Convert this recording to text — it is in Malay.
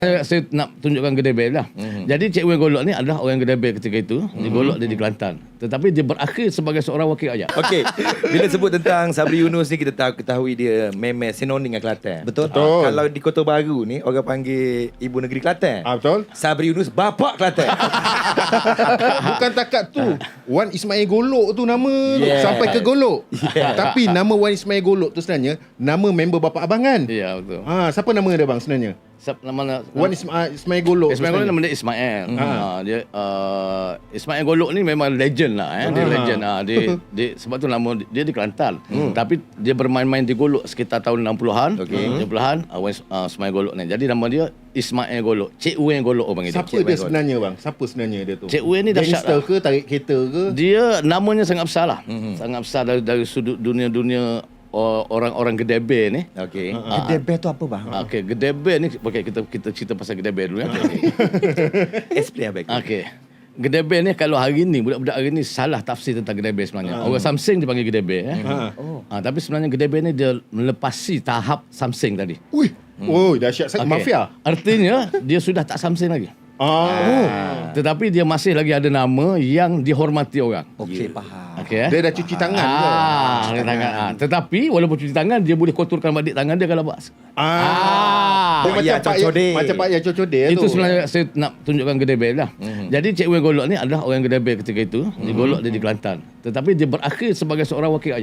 Saya nak tunjukkan Gedebel lah. Jadi Cik Wen Golok ni adalah orang Gedebel ketika itu. Dia golok dia di Kelantan. Tetapi dia berakhir sebagai seorang wakil rakyat. Okey. Bila sebut tentang Sabri Yunus ni, kita ketahui dia memes sinonim dengan Kelantan. Betul. Kalau di Kota Baru ni orang panggil ibu negeri Kelantan. Betul. Sabri Yunus bapa Kelantan. Bukan takat tu. Wan Ismail Golok tu nama sampai ke Golok. Yeah. Tapi nama Wan Ismail Golok tu sebenarnya nama member Bapa Abangan. Ya, betul. Siapa nama dia bang sebenarnya? Nama Wan Ismail Golok. Ismail Golok nama dia Ismail. Dia Ismail Golok ni memang legend lah. Dia legend. Dia sebab tu nama dia di Kelantan. Tapi dia bermain-main di Golok sekitar tahun 60-an. 70-an. Ismail Golok ni. Jadi nama dia Ismail Golok. Cik Wen Golok orang panggil. Siapa dia sebenarnya bang? Siapa sebenarnya dia tu? Cik Wen ni dahsyat gangster lah. ke, tarik kereta ke? Dia namanya sangat besar lah. Sangat besar dari sudut dunia orang-orang Gedebel ni. Okey. Gedebel tu apa bang? Okey, Gedebel ni kita cerita pasal Gedebel dulu ya. Explain abang. Okey. Gedebel ni kalau hari ni budak-budak hari ni salah tafsir tentang Gedebel sebenarnya. Orang Samsing dipanggil Gedebel tapi sebenarnya Gedebel ni dia melepasi tahap Samsing tadi. Ui. Oh, dahsyat sangat. Mafia. Artinya dia sudah tak Samsing lagi. Tetapi dia masih lagi ada nama yang dihormati orang. Okey, faham. Okey. Dia dah cuci tangan ke? Cuci tangan. Tetapi walaupun cuci tangan dia boleh kotorkan balik tangan dia kalau buat. Dia macam Pak Ya Cocodeh tu. Itu sebenarnya saya nak tunjukkan Gedebel lah. Jadi Cik Wen Golok ni adalah orang Gedebel ketika itu. Dia golok dia di Kelantan. Tetapi dia berakhir sebagai seorang wakil rakyat.